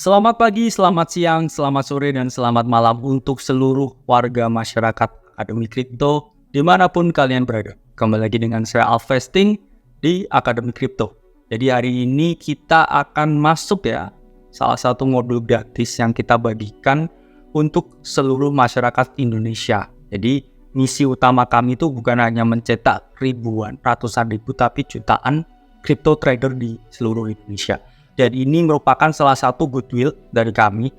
Selamat pagi, selamat siang, selamat sore, dan selamat malam untuk seluruh warga masyarakat Akademi Kripto dimanapun kalian berada. Kembali lagi dengan saya Alvesting di Akademi Kripto. Jadi hari ini kita akan masuk salah satu modul gratis yang kita bagikan untuk seluruh masyarakat Indonesia. Jadi misi utama kami itu bukan hanya mencetak ribuan, ratusan ribu, tapi jutaan crypto trader di seluruh Indonesia. Dan ini merupakan salah satu goodwill dari kami,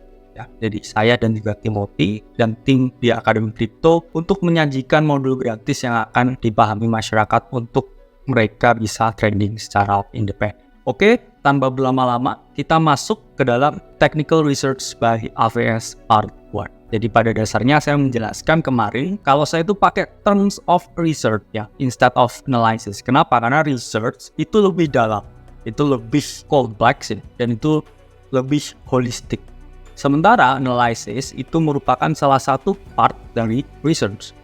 jadi saya dan juga Timothy dan tim di Akademi Kripto untuk menyajikan modul gratis yang akan dipahami masyarakat untuk mereka bisa trading secara independen. Oke, tanpa berlama-lama kita masuk ke dalam Technical Research by AWS Part 1. Jadi pada dasarnya saya menjelaskan kemarin kalau saya itu pakai terms of research instead of analysis. Kenapa? Karena research itu lebih dalam, itu lebih kompleks dan itu lebih holistik. Sementara analysis itu merupakan salah satu part dari research.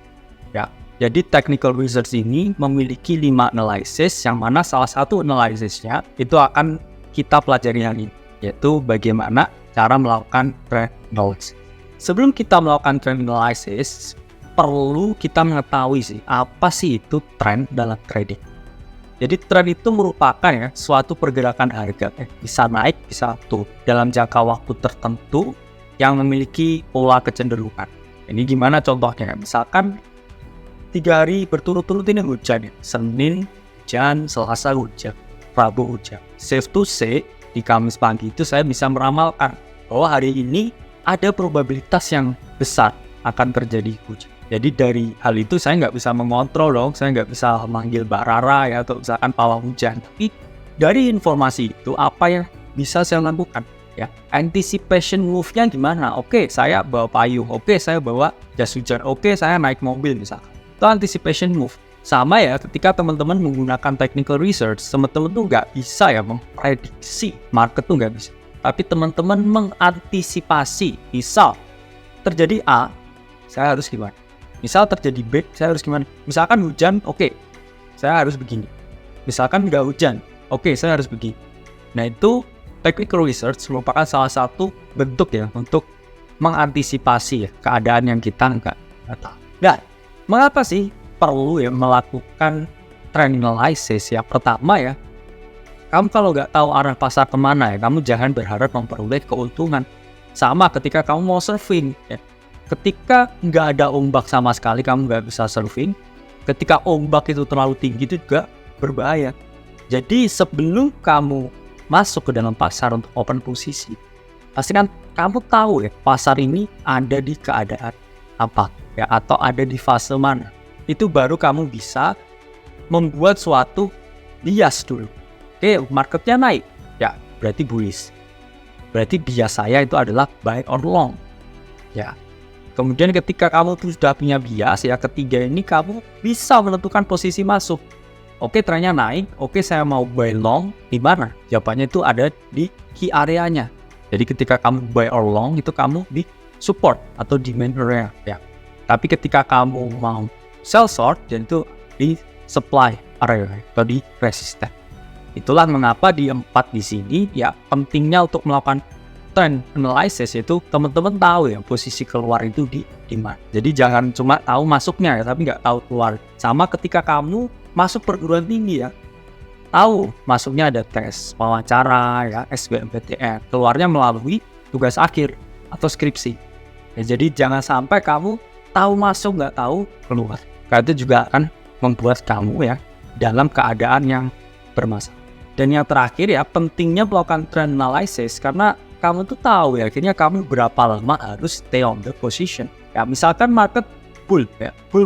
Jadi technical research ini memiliki 5 analisis, yang mana salah satu analisisnya itu akan kita pelajari hari ini, yaitu bagaimana cara melakukan trend analysis. Sebelum kita melakukan trend analysis, perlu kita mengetahui apa sih itu trend dalam trading. Jadi trend itu merupakan suatu pergerakan harga, bisa naik, bisa turun dalam jangka waktu tertentu yang memiliki pola kecenderungan. Ini gimana contohnya? Misalkan 3 hari berturut-turut ini hujan, Senin hujan, Selasa hujan, Rabu hujan. Safe to say, di Kamis pagi itu saya bisa meramalkan bahwa hari ini ada probabilitas yang besar akan terjadi hujan. Jadi dari hal itu saya nggak bisa mengontrol dong, saya nggak bisa manggil Mbak Rara atau misalkan pawang hujan. Tapi dari informasi itu apa yang bisa saya lakukan? Anticipation move-nya gimana? Oke, saya bawa payung. Oke, saya bawa jas hujan. Oke, saya naik mobil misalkan. Itu anticipation move. Sama ketika teman-teman menggunakan technical research, teman-teman tuh nggak bisa memprediksi market tuh nggak bisa. Tapi teman-teman mengantisipasi. Misal terjadi A, saya harus gimana? Misal terjadi B, saya harus gimana? Misalkan hujan, oke, saya harus begini. Misalkan nggak hujan, oke, saya harus begini. Nah itu technical research merupakan salah satu bentuk untuk mengantisipasi keadaan yang kita nggak tahu. Nah, mengapa sih perlu melakukan trend analysis? Yang pertama kamu kalau nggak tahu arah pasar kemana kamu jangan berharap memperoleh keuntungan. Sama ketika kamu mau surfing ketika nggak ada ombak sama sekali, kamu nggak bisa surfing. Ketika ombak itu terlalu tinggi, itu juga berbahaya. Jadi sebelum kamu masuk ke dalam pasar untuk open posisi, pastikan kamu tahu pasar ini ada di keadaan apa atau ada di fase mana. Itu baru kamu bisa membuat suatu bias dulu. Oke, marketnya naik, berarti bullish. Berarti bias saya itu adalah buy or long. Kemudian ketika kamu sudah punya bias ketiga ini kamu bisa menentukan posisi masuk. Oke, trennya naik. Oke, saya mau buy long. Di mana? Jawabannya itu ada di key areanya. Jadi ketika kamu buy or long itu kamu di support atau demand area. Tapi ketika kamu mau sell short, dan itu di supply area atau di resistance. Itulah mengapa di 4 di sini pentingnya untuk melakukan trend analysis itu teman-teman tahu posisi keluar itu di mana. Jadi jangan cuma tahu masuknya tapi nggak tahu keluar. Sama ketika kamu masuk perguruan tinggi tahu masuknya ada tes wawancara SBMPTN, keluarnya melalui tugas akhir atau skripsi. Jadi jangan sampai kamu tahu masuk nggak tahu keluar. Karena itu juga akan membuat kamu dalam keadaan yang bermasalah. Dan yang terakhir pentingnya melakukan trend analysis karena kamu tuh tahu akhirnya kamu berapa lama harus stay on the position. Misalkan market bull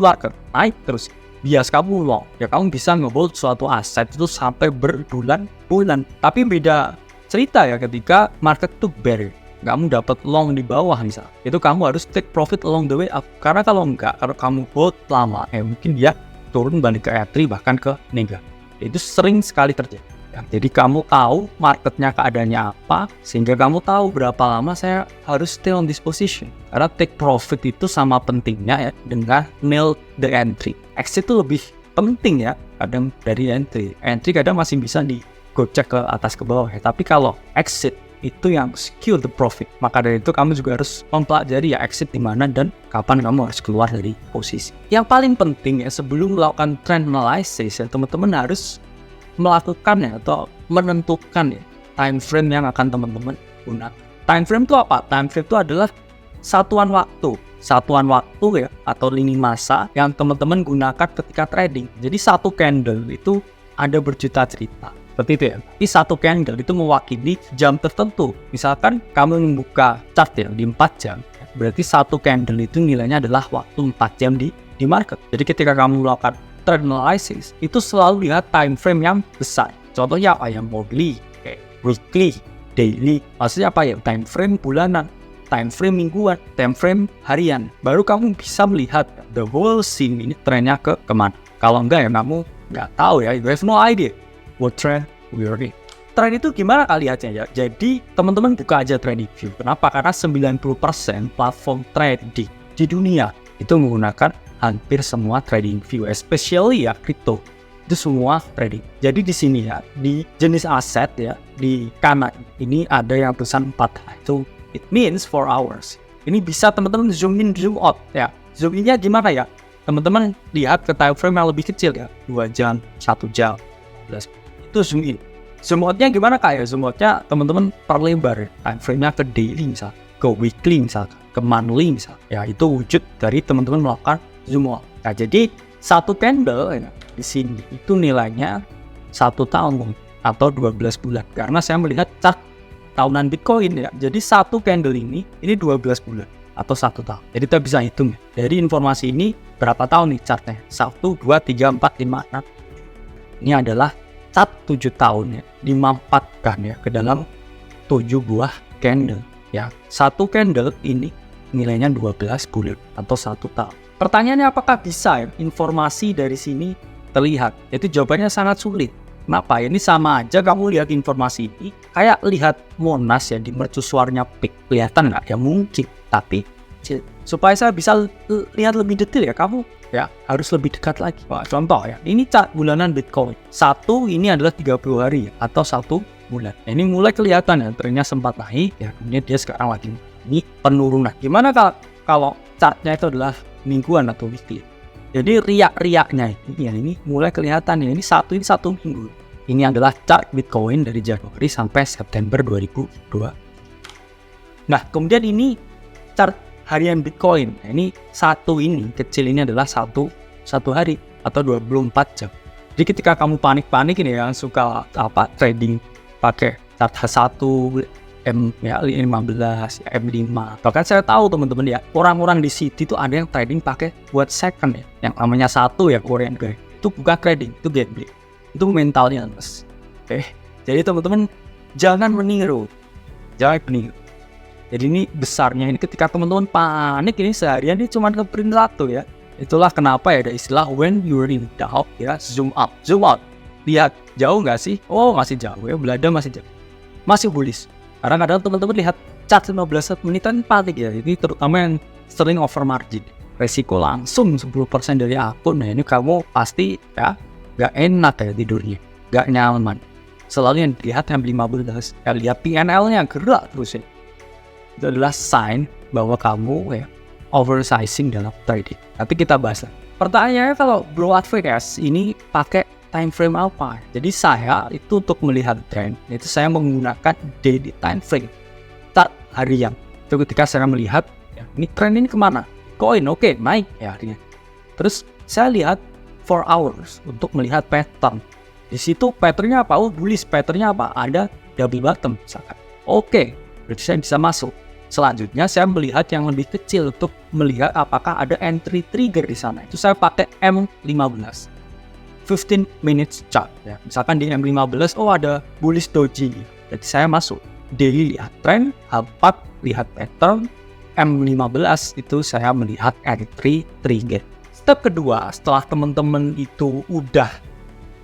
market naik terus, bias kamu long, kamu bisa nge-hold suatu aset itu sampai berbulan-bulan. Tapi beda cerita ketika market tuh bear, kamu dapat long di bawah misal, itu kamu harus take profit along the way up. Karena kalau kamu hold lama, mungkin dia turun balik ke entry bahkan ke negatif. Itu sering sekali terjadi. Jadi kamu tahu marketnya keadaannya apa, sehingga kamu tahu berapa lama saya harus stay on this position. Karena take profit itu sama pentingnya dengan nail the entry. Exit itu lebih penting kadang dari entry. Entry kadang masih bisa digocek ke atas ke bawah tapi kalau exit itu yang secure the profit. Maka dari itu kamu juga harus mempelajari ya exit di mana dan kapan kamu harus keluar dari posisi. Yang paling penting ya sebelum melakukan trend analysis ya teman-teman harus melakukan ya atau menentukan ya time frame yang akan teman-teman gunakan. Time frame itu apa? Time frame itu adalah satuan waktu ya atau lini masa yang teman-teman gunakan ketika trading. Jadi satu candle itu ada berjuta cerita. Seperti itu ya. Tapi satu candle itu mewakili jam tertentu. Misalkan kamu membuka chart ya di 4 jam. Berarti satu candle itu nilainya adalah waktu 4 jam di market. Jadi ketika kamu melakukan trend analysis, itu selalu lihat time frame yang besar. Contohnya apa ya? Monthly, weekly, daily. Maksudnya apa ya? Time frame bulanan, time frame mingguan, time frame harian. Baru kamu bisa melihat the whole scene ini trennya kemana. Kalau enggak ya kamu nggak tahu ya. You have no idea what trend we are in. Trend itu gimana lihatnya ya? Jadi teman-teman buka aja TradingView. Kenapa? Karena 90% platform trading di dunia itu menggunakan hampir semua TradingView, especially ya crypto. Itu semua trading. Jadi di sini ya, di jenis aset ya, di kanan ini ada yang tulisan 4. Itu it means 4 hours. Ini bisa teman-teman zoom in, zoom out ya. Zoom in-nya gimana ya? Teman-teman lihat ke time frame yang lebih kecil ya, 2 jam, 1 jam, 15. Itu zoom in. Zoom out-nya gimana kayak? Zoom out-nya teman-teman perlebar ya. Time frame-nya ke daily misal, ke weekly misal, ke monthly misal. Ya itu wujud dari teman-teman melakukan zoom out. Nah jadi satu candle ya, di sini itu nilainya 1 tahun atau 12 bulan. Karena saya melihat chart tahunan Bitcoin ya. Jadi satu candle ini 12 bulan atau 1 tahun. Jadi kita bisa hitung ya. Dari informasi ini berapa tahun nih chartnya? 1, 2, 3, 4, 5, 6. Ini adalah chart 7 tahun ya, dimampatkan ya ke dalam 7 buah candle ya. Satu candle ini nilainya 12 bulan atau 1 tahun. Pertanyaannya apakah bisa ya informasi dari sini terlihat? Itu jawabannya sangat sulit. Kenapa? Ini sama aja kamu lihat informasi ini kayak lihat Monas ya di mercusuarnya peak. Kelihatan nggak? Ya mungkin, tapi supaya saya bisa lihat lebih detail ya kamu ya harus lebih dekat lagi. Wah, contoh ya, ini chart bulanan Bitcoin. Satu ini adalah 30 hari ya, atau 1 bulan. Nah, ini mulai kelihatan ya, trennya sempat naik ya, kemudian dia sekarang lagi ini penurunan. Gimana kalau chartnya itu adalah mingguan atau weekly? Jadi riak-riaknya ini ya, ini mulai kelihatan ya, ini satu minggu. Ini adalah chart Bitcoin dari Januari sampai September 2002. Nah, kemudian ini chart harian Bitcoin. Nah, ini ini kecil ini adalah satu hari atau 24 jam. Jadi ketika kamu panik-panik ini yang suka trading pakai chart H1, M15, M5. Bahkan saya tahu teman-teman ya, orang-orang di City itu ada yang trading pakai buat second ya. Yang namanya 1 ya Korean guy. Itu bukan trading, itu gambling. Itu mentalnya mas. Jadi teman-teman jangan meniru. Jadi ini besarnya ini ketika teman-teman panik ini seharian ini cuma ke print 1 ya. Itulah kenapa ya ada istilah when you're in doubt ya, zoom up, zoom out. Lihat jauh nggak sih? Oh masih jauh ya, belada masih jauh, masih bullish. Karena kadang teman-teman lihat chart 15 menitan panik ya. Ini terutama yang sering over margin, resiko langsung 10% dari akun. Nah ini kamu pasti ya nggak enak ya tidurnya, nggak nyaman. Selalu yang dilihat yang 15 ya, lihat PNL-nya gerak terus ya. Itu adalah sign bahwa kamu ya oversizing dalam trading. Nanti kita bahas. Pertanyaannya kalau Bro Advocates ini pakai time frame apa? Jadi saya itu untuk melihat trend itu saya menggunakan daily time frame, chart harian. Itu ketika saya melihat ya, ini trend ini kemana? Koin oke, naik ya harian. Terus saya lihat 4 hours untuk melihat pattern. Di situ patternnya apa? Oh bullish, patternnya apa? Ada double bottom misalkan. Oke, berarti saya bisa masuk. Selanjutnya saya melihat yang lebih kecil untuk melihat apakah ada entry trigger di sana. Itu saya pakai M15. 15 minutes chart ya. Misalkan di M15 oh ada bullish doji. Jadi saya masuk. Daily lihat trend, H4 lihat pattern, M15 itu saya melihat entry trigger. Step kedua, setelah teman-teman itu udah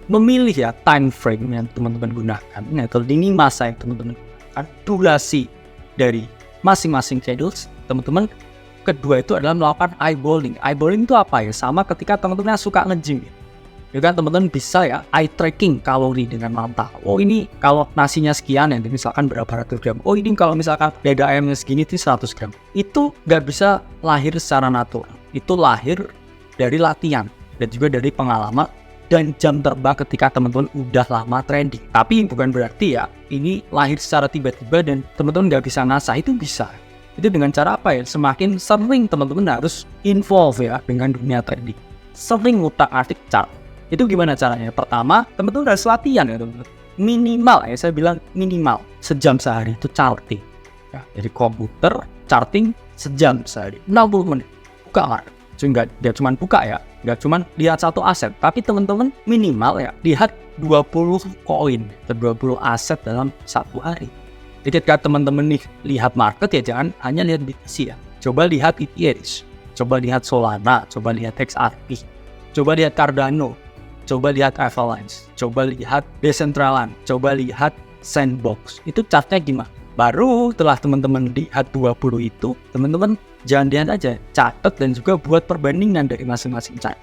memilih ya time frame yang teman-teman gunakan atau lini masa yang teman-teman gunakan, durasi dari masing-masing candles, teman-teman kedua itu adalah melakukan eyeballing. Eyeballing itu apa ya? Sama ketika teman-teman suka nge-gym ya. Ya kan teman-teman bisa ya eye tracking kalori dengan mata. Oh ini kalau nasinya sekian ya, misalkan berapa ratus gram. Oh ini kalau misalkan dada ayamnya segini itu 100 gram. Itu nggak bisa lahir secara natural. Itu lahir dari latihan dan juga dari pengalaman dan jam terbang ketika teman-teman udah lama training. Tapi bukan berarti ya ini lahir secara tiba-tiba dan teman-teman nggak bisa ngasah. Itu bisa. Itu dengan cara apa ya? Semakin sering teman-teman harus involve ya dengan dunia training. Sering ngutak-atik chart. Itu gimana caranya? Pertama, teman-teman harus latihan ya teman-teman. Minimal ya, saya bilang minimal sejam sehari itu charting. Ya, jadi komputer charting sejam sehari, 60 menit. Buka market. Nggak cuma buka ya, nggak cuma lihat satu aset, tapi teman-teman minimal ya lihat 20 koin atau 20 aset dalam satu hari. Jadi ketika teman-teman nih lihat market ya jangan hanya lihat BTC ya. Coba lihat ETH, coba lihat Solana, coba lihat XRP, coba lihat Cardano, coba lihat Avalanche, coba lihat Decentraland, coba lihat Sandbox. Itu chartnya gimana? Baru setelah teman-teman lihat 20 itu, teman-teman jangan lihat aja, catat dan juga buat perbandingan dari masing-masing chart.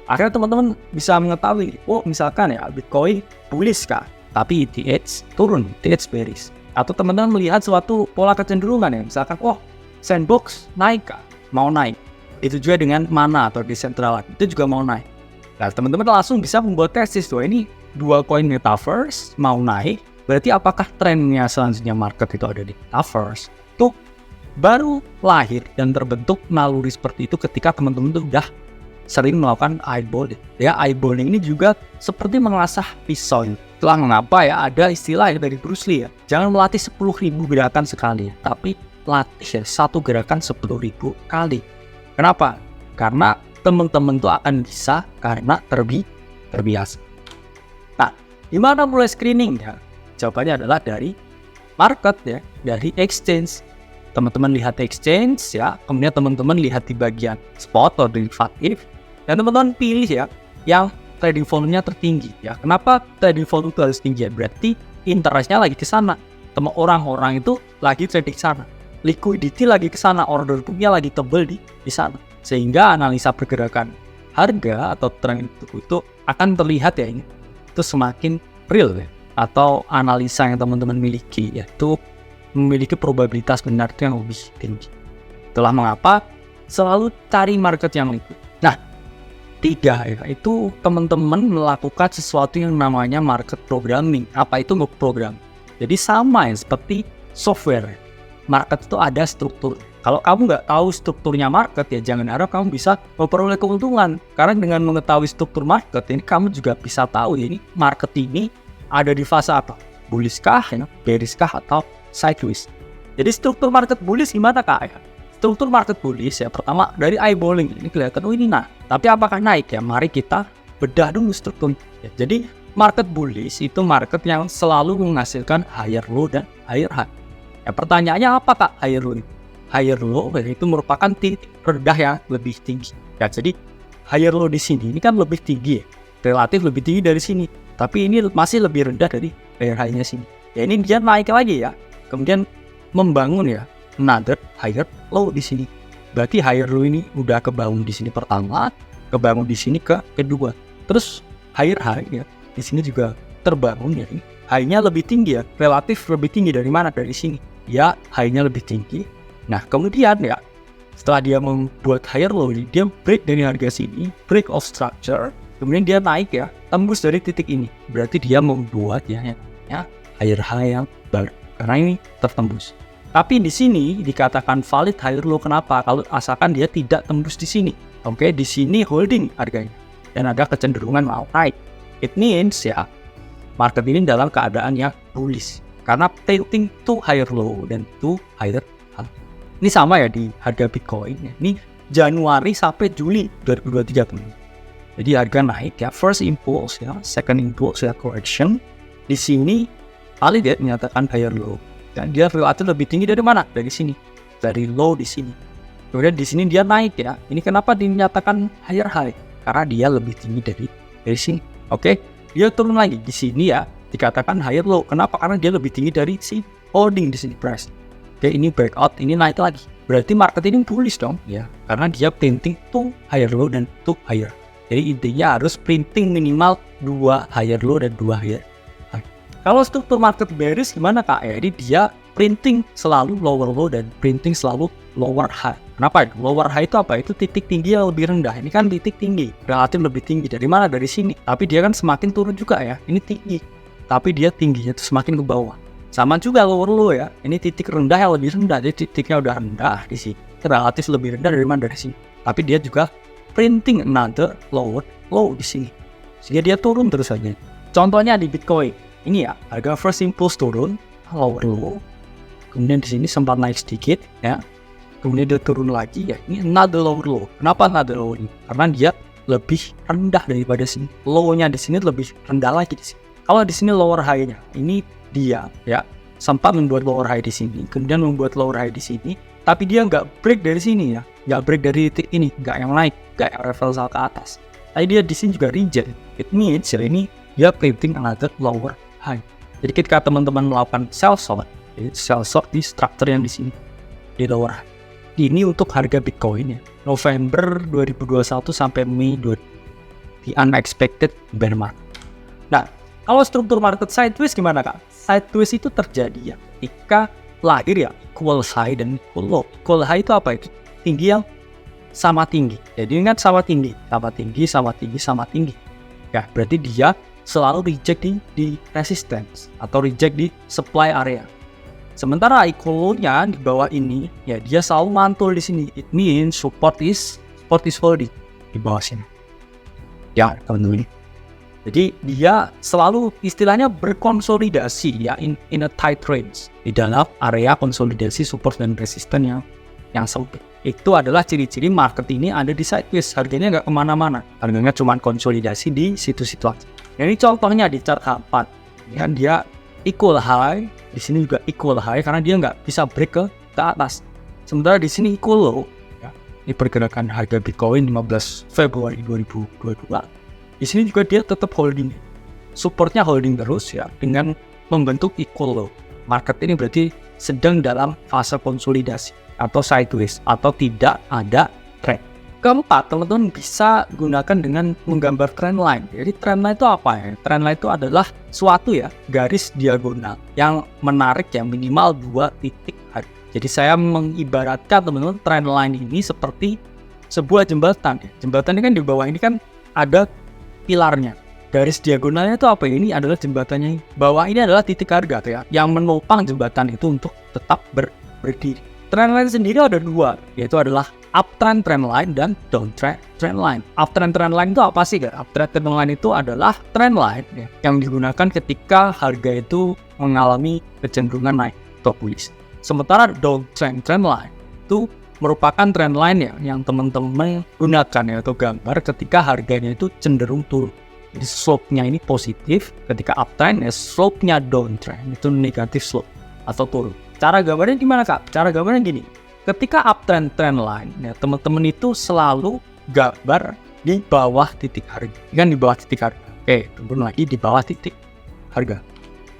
Akhirnya teman-teman bisa mengetahui, oh misalkan ya Bitcoin bullish kah, tapi ETH turun, ETH bearish. Atau teman-teman melihat suatu pola kecenderungan ya, misalkan oh Sandbox naik kah, mau naik. Itu juga dengan Mana atau Decentraland, itu juga mau naik. Nah, teman-teman langsung bisa membuat tesis tuh. Ini dua koin metaverse mau naik, berarti apakah trennya selanjutnya market itu ada di metaverse? Tuh baru lahir dan terbentuk naluri seperti itu ketika teman-teman tuh udah sering melakukan eyeballing. Ya, eyeballing ini juga seperti mengasah pisau. Itulah mengapa ya ada istilah ya dari Bruce Lee ya. Jangan melatih 10.000 gerakan sekali, tapi latih ya satu gerakan 10.000 kali. Kenapa? Karena teman-teman tuh akan bisa karena terbiasa. Nah, gimana mulai screening ya? Jawabannya adalah dari market ya, dari exchange. Teman-teman lihat exchange ya, kemudian teman-teman lihat di bagian spot atau derivatif, dan teman-teman pilih ya yang trading volume-nya tertinggi ya. Kenapa trading volume itu harus tinggi ya? Berarti interest-nya lagi ke sana. Orang-orang itu lagi trading sana. Liquidity lagi ke sana, order book-nya lagi tebel di sana. Sehingga analisa pergerakan harga atau tren itu akan terlihat ya ini itu semakin real ya, atau analisa yang teman-teman miliki yaitu memiliki probabilitas benar itu yang lebih tinggi. Itulah mengapa selalu cari market yang liquid. Nah, 3 ya, itu teman-teman melakukan sesuatu yang namanya market programming. Apa itu program? Jadi sama ya seperti software. Market itu ada struktur. Kalau kamu nggak tahu strukturnya market ya jangan harap kamu bisa memperoleh keuntungan. Karena dengan mengetahui struktur market ini kamu juga bisa tahu ya, ini market ini ada di fase apa? Bullish kah, ya, bearish kah atau sideways. Jadi struktur market bullish gimana kak ya? Struktur market bullish ya pertama dari eyeballing ini kelihatan oh ini nah. Tapi apakah naik ya? Mari kita bedah dulu struktur. Ya, jadi market bullish itu market yang selalu menghasilkan higher low dan higher high. Ya, pertanyaannya apa kak higher low? Higher low itu merupakan titik rendah yang lebih tinggi. Ya, jadi higher low di sini ini kan lebih tinggi ya. Relatif lebih tinggi dari sini. Tapi ini masih lebih rendah dari higher high-nya sini. Ya ini dia naik lagi ya. Kemudian membangun ya another higher low di sini. Berarti higher low ini udah kebangun di sini pertama, kebangun di sini kedua. Terus higher high ya di sini juga terbangun ya. High-nya lebih tinggi ya, relatif lebih tinggi dari mana? Dari sini. Ya, high-nya lebih tinggi. Nah, kemudian ya setelah dia membuat higher low ini, dia break dari harga sini, break of structure, kemudian dia naik ya, tembus dari titik ini. Berarti dia membuat ya higher high yang baru karena ini tertembus. Tapi di sini dikatakan valid higher low. Kenapa? Kalau asalkan dia tidak tembus di sini. Oke, di sini holding harganya dan ada kecenderungan mau naik. It means ya market ini dalam keadaan yang bullish karena tilting to higher low dan to higher high. Ini sama ya di harga Bitcoin ya. Ini Januari sampai Juli 2023 teman. Jadi harga naik ya, first impulse ya, second impulse ya, correction. Di sini valid ya menyatakan higher low. Dan dia relatif lebih tinggi dari mana? Dari sini. Dari low di sini. Kemudian di sini dia naik ya. Ini kenapa dinyatakan higher high? Karena dia lebih tinggi dari sini. Oke. Dia turun lagi di sini ya. Dikatakan higher low. Kenapa? Karena dia lebih tinggi dari sini. Holding di sini price. Oke, ini breakout, ini naik lagi. Berarti market ini bullish dong ya. Karena dia painting to higher low dan to higher. Jadi intinya harus printing minimal 2 higher low dan 2 higher high. Kalau struktur market bearish gimana Kak? Jadi dia printing selalu lower low dan printing selalu lower high. Kenapa itu? Lower high itu apa? Itu titik tinggi yang lebih rendah. Ini kan titik tinggi, relatif lebih tinggi. Dari mana? Dari sini. Tapi dia kan semakin turun juga ya. Ini tinggi, tapi dia tingginya itu semakin ke bawah. Sama juga lower low ya. Ini titik rendah yang lebih rendah. Jadi titiknya udah rendah di sini. Relatif lebih rendah dari mana? Dari sini. Tapi dia juga printing another lower low di sini. Sehingga dia turun terus saja. Contohnya di Bitcoin. Ini ya, harga first impulse turun, lower low. Kemudian di sini sempat naik sedikit ya. Kemudian dia turun lagi ya. Ini another lower low. Kenapa another low ini? Karena dia lebih rendah daripada sini. Low-nya di sini lebih rendah lagi di sini. Kalau di sini lower high-nya, ini dia ya sempat membuat lower high di sini, kemudian membuat lower high di sini, tapi dia nggak break dari sini ya, nggak break dari titik ini, nggak yang naik, nggak yang reversal ke atas. Tapi dia di sini juga reject. It means ya ini dia printing another lower high. Jadi ketika teman-teman melakukan sell short di structure yang di sini di lower high. Ini untuk harga Bitcoin ya. November 2021 sampai Mei 2022. The unexpected bear market. Nah, kalau struktur market sideways gimana Kak? Sideways itu terjadi ya ketika lahir ya equal high dan equal low. Equal high itu apa itu? Tinggi yang sama tinggi. Jadi ingat sama tinggi. Ya, berarti dia selalu reject di resistance atau reject di supply area. Sementara equal low-nya di bawah ini, ya dia selalu mantul di sini. It means support is holding di bawah sini. Ya, teman-teman. Jadi dia selalu istilahnya berkonsolidasi ya in a tight range di dalam area konsolidasi support dan resistance yang sempit. Itu adalah ciri-ciri market ini ada di sideways. Harganya nggak kemana-mana. Harganya cuma konsolidasi di situ-situ aja. Ini contohnya di chart H4. Ya, dia equal high, di sini juga equal high karena dia nggak bisa break ke atas. Sementara di sini equal low. Ya, ini pergerakan harga Bitcoin 15 Februari 2022. Di sini juga dia tetap holding. Supportnya holding terus ya dengan membentuk equal low. Market ini berarti sedang dalam fase konsolidasi atau sideways atau tidak ada trend. Keempat, teman-teman bisa gunakan dengan menggambar trendline. Jadi trendline itu apa ya? Trendline itu adalah suatu ya garis diagonal yang menarik ya minimal 2 titik. Jadi saya mengibaratkan teman-teman trendline ini seperti sebuah jembatan. Jembatan ini kan di bawah ini kan ada pilarnya. Garis diagonalnya itu apa? Ini adalah jembatannya. Bawah ini adalah titik harga ya yang menopang jembatan itu untuk tetap berdiri. Trendline sendiri ada 2, yaitu adalah uptrend trendline dan downtrend trendline. Uptrend trendline itu apa sih? Uptrend trendline itu adalah trendline ya, yang digunakan ketika harga itu mengalami kecenderungan naik atau bullish. Sementara downtrend trendline itu merupakan trendline ya yang teman-teman gunakan ya atau gambar ketika harganya itu cenderung turun. Jadi slope-nya ini positif, ketika uptrend ya slope-nya downtrend itu negatif slope atau turun. Cara gambarnya gimana Kak? Cara gambarnya gini. Ketika uptrend trendline, ya teman-teman itu selalu gambar di bawah titik harga. Kan di bawah titik harga. Oke, turun lagi di bawah titik harga.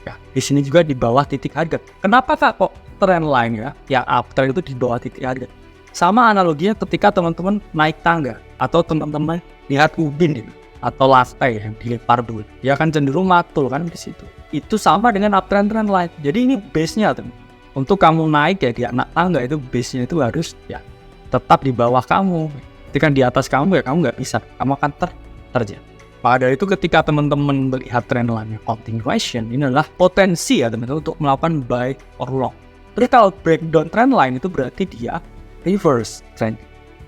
Ya, di sini juga di bawah titik harga. Kenapa Kak kok trendline ya? Yang uptrend itu di bawah titik harga. Sama analoginya ketika teman-teman naik tangga atau teman-teman lihat ubin ini atau lantai yang dilempar dulu. Ya kan cenderung matul kan di situ. Itu sama dengan uptrend trendline. Jadi ini base-nya teman. Untuk kamu naik ya di anak tangga itu base-nya itu harus ya tetap di bawah kamu. Ketika di atas kamu ya kamu nggak bisa, kamu akan terjatuh. Maka dari itu ketika teman-teman melihat trendline continuation, ini adalah potensi ya teman-teman untuk melakukan buy or long. Terus kalau breakdown trendline itu berarti dia reverse trend.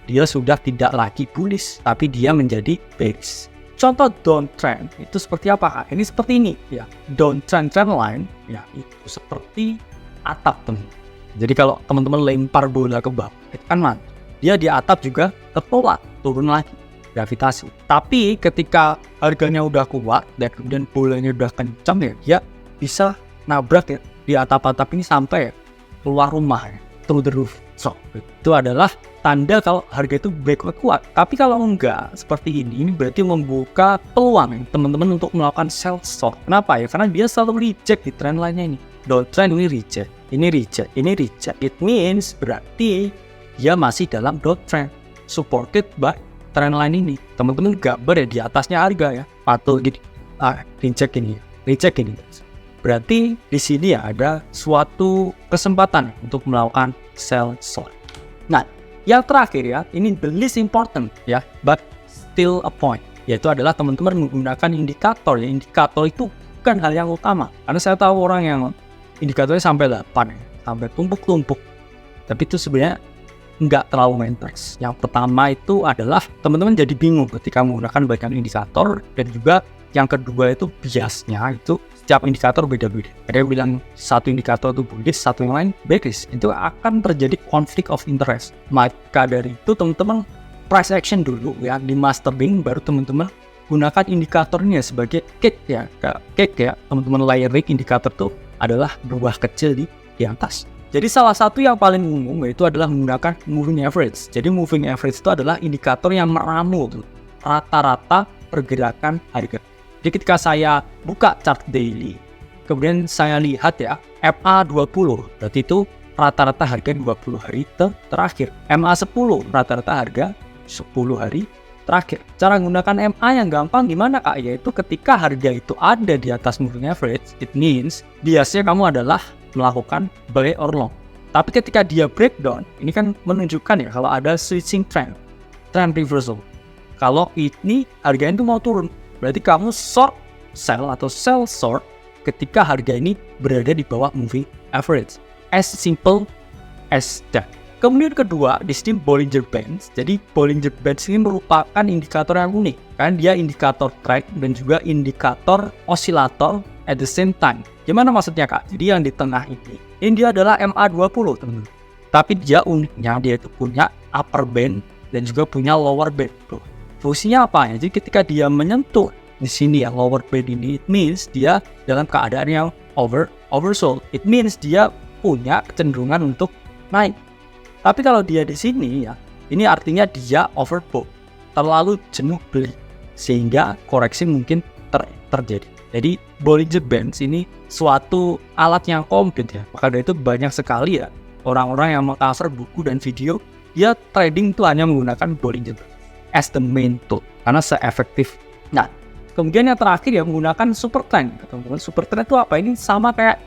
Dia sudah tidak lagi bullish, tapi dia menjadi bearish. Contoh downtrend itu seperti apa? Ini seperti ini ya. Downtrend trendline ya itu seperti atap teman. Jadi kalau teman-teman lempar bola ke bawah, itu kan mantul. Dia di atap juga tertolak, turun lagi, gravitasi. Tapi ketika harganya udah kuat dan kemudian bolanya udah kencang ya, dia bisa nabrak ya di atap-atap ini sampai ya, keluar rumah ya, through the roof. So, itu adalah tanda kalau harga itu breakout kuat. Tapi kalau enggak seperti ini berarti membuka peluang ya, teman-teman untuk melakukan sell short. Kenapa ya? Karena dia selalu reject di trendline-nya ini. Downtrend ini reject, ini reject, ini reject. It means berarti dia masih dalam downtrend, supported by trendline ini, teman-teman gambar ya di atasnya harga ya, patuh gini, reject ini, berarti di sini ya ada suatu kesempatan untuk melakukan sell short. Nah, yang terakhir ya, ini the least important ya, but still a point, yaitu adalah teman-teman menggunakan indikator ya. Indikator itu bukan hal yang utama, karena saya tahu orang yang indikatornya sampai 8 ya, sampai tumpuk-tumpuk, tapi itu sebenarnya nggak terlalu main interest. Yang pertama itu adalah teman-teman jadi bingung ketika menggunakan banyak indikator, dan juga yang kedua itu biasnya itu setiap indikator beda-beda. Ada yang bilang satu indikator itu bullish, satu yang lain bearish. Itu akan terjadi conflict of interest. Maka dari itu teman-teman price action dulu ya, di mastering, baru teman-teman gunakan indikatornya sebagai cake ya. Teman-teman layering indikator itu adalah buah kecil di atas. Jadi salah satu yang paling umum yaitu adalah menggunakan moving average. Jadi moving average itu adalah indikator yang meramu rata-rata pergerakan harga. Jadi ketika saya buka chart daily, kemudian saya lihat ya MA20, berarti itu rata-rata harga 20 hari terakhir. MA10 rata-rata harga 10 hari terakhir. Cara menggunakan MA yang gampang gimana Kak? Yaitu ketika harga itu ada di atas moving average, it means biasanya kamu adalah melakukan buy or long. Tapi ketika dia breakdown, ini kan menunjukkan ya kalau ada switching trend reversal. Kalau ini harganya itu mau turun, berarti kamu short sell atau sell short ketika harga ini berada di bawah moving average. As simple as that. Kemudian kedua, di sini Bollinger Bands. Jadi Bollinger Bands ini merupakan indikator yang unik, kan dia indikator trend dan juga indikator osilator at the same time. Gimana maksudnya Kak? Jadi yang di tengah ini dia adalah MA20 teman-teman. Tapi dia uniknya dia itu punya upper band dan juga punya lower band. Fungsinya apa ya? Jadi ketika dia menyentuh di sini ya lower band ini, it means dia dalam keadaan yang oversold. It means dia punya kecenderungan untuk naik. Tapi kalau dia di sini ya, ini artinya dia overbought, terlalu jenuh beli, sehingga koreksi mungkin terjadi. Jadi Bollinger Bands ini suatu alat yang komplit ya. Maka dari itu banyak sekali ya orang-orang yang meng-cover buku dan video, dia trading itu hanya menggunakan Bollinger Bands as the main tool, karena se-efektif. Nah, kemudian yang terakhir ya menggunakan super trend. Teman-teman, super trend itu apa? Ini sama kayak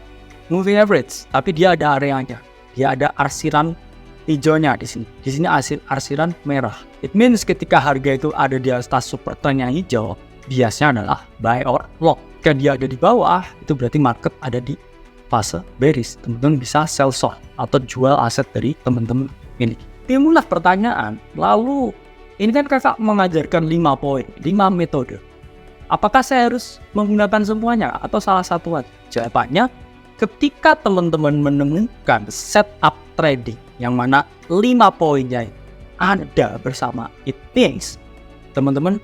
moving average, tapi dia ada areanya. Dia ada arsiran hijaunya di sini. Di sini arsiran merah. It means ketika harga itu ada di atas super trend yang hijau, biasanya adalah buy or long. Jika dia ada di bawah, itu berarti market ada di fase bearish. Teman-teman bisa sell short atau jual aset dari teman-teman miliki. Timbullah pertanyaan, lalu ini kan kakak mengajarkan 5 poin, 5 metode. Apakah saya harus menggunakan semuanya atau salah satu aja? Jawabannya, ketika teman-teman menemukan setup trading yang mana 5 poinnya ada bersama, it means teman-teman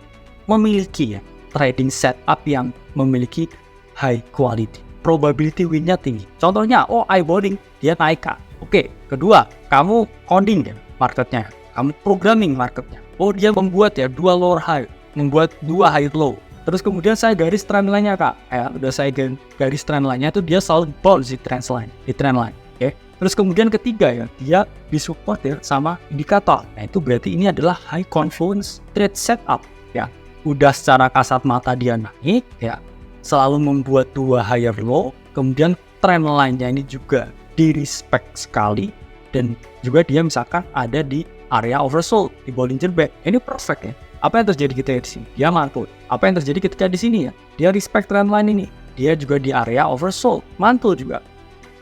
memiliki ya trading setup yang memiliki high quality, probability win-nya tinggi. Contohnya, eyeballing, dia naik Kak. Oke, kedua, kamu coding ya marketnya, kamu programming marketnya. Dia membuat ya 2 lower high, membuat 2 high low. Terus kemudian saya garis trend line-nya Kak. Udah saya garis trend line-nya itu dia selalu bounce di trend line. Oke. Terus kemudian ketiga ya, dia disupport ya sama indikator. Nah, itu berarti ini adalah high confluence trade setup ya. Udah secara kasat mata dia naik ya, selalu membuat 2 higher low, kemudian trend line-nya ini juga di respect sekali, dan juga dia misalkan ada di area oversold di Bollinger Band. Ini perfect ya. Apa yang terjadi ketika di sini? Dia mantul. Apa yang terjadi ketika di sini ya? Dia respect trend line ini. Dia juga di area oversold, mantul juga.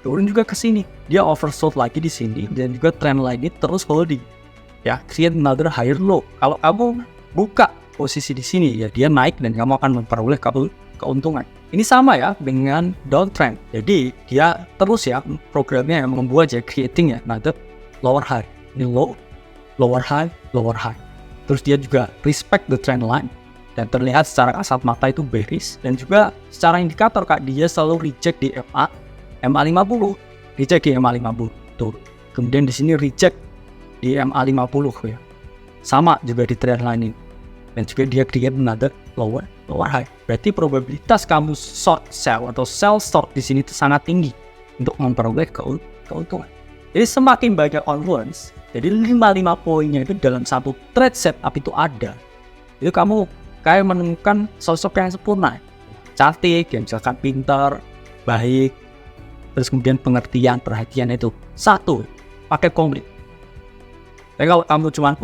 Turun juga ke sini. Dia oversold lagi di sini, dan juga trend line ini terus holding. Ya, create another higher low. Kalau kamu buka posisi di sini ya, dia naik dan kamu akan memperoleh keuntungan. Ini sama ya dengan downtrend. Jadi dia terus ya programnya yang membuat ya creating ya another lower high. Ini low, lower high, lower high. Terus dia juga respect the trend line dan terlihat secara kasat mata itu bearish, dan juga secara indikator Kak dia selalu reject di MA50, reject di MA50 tuh. Kemudian di sini reject di MA50 ya. Sama juga di trend line ini. Dan juga dia create another lower high. Berarti probabilitas kamu short sell atau sell short di sini itu sangat tinggi untuk memperoleh keuntungan. Jadi semakin banyak onwards, jadi 5 poinnya itu dalam satu trade setup itu ada, itu kamu kayak menemukan sosok yang sempurna, cantik, yang misalkan pintar, baik, terus kemudian pengertian, perhatian itu satu, pakai komplit. Tapi kalau kamu cuman,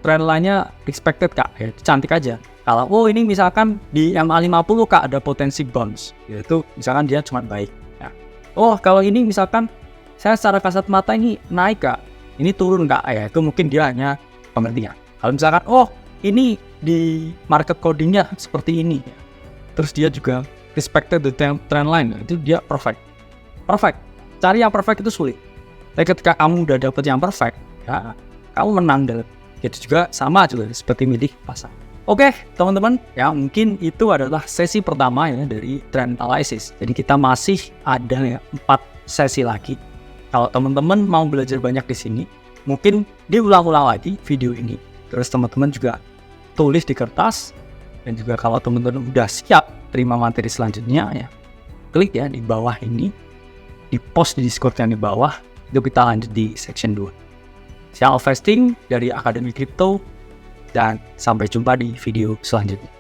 trend line-nya expected kak, ya cantik aja. Kalau ini misalkan di MA50 kak ada potensi bounce, yaitu misalkan dia cuma baik. Ya. Kalau ini misalkan saya secara kasat mata ini naik kak, ini turun kak, ya itu mungkin dia hanya pengertian. Kalau misalkan ini di market codingnya seperti ini, ya. Terus dia juga respected the trend line, itu dia perfect. Cari yang perfect itu sulit. Tapi ketika kamu udah dapet yang perfect, ya kamu menang dalam. Itu juga sama juga seperti milih pasar. Oke, teman-teman, ya mungkin itu adalah sesi pertama ya dari trend analysis. Jadi kita masih ada ya 4 sesi lagi. Kalau teman-teman mau belajar banyak di sini, mungkin diulang-ulang lagi video ini. Terus teman-teman juga tulis di kertas, dan juga kalau teman-teman udah siap terima materi selanjutnya ya, klik ya di bawah ini, di post di Discord yang di bawah, itu kita lanjut di section 2. Saya Alvesting dari Akademi Kripto, dan sampai jumpa di video selanjutnya.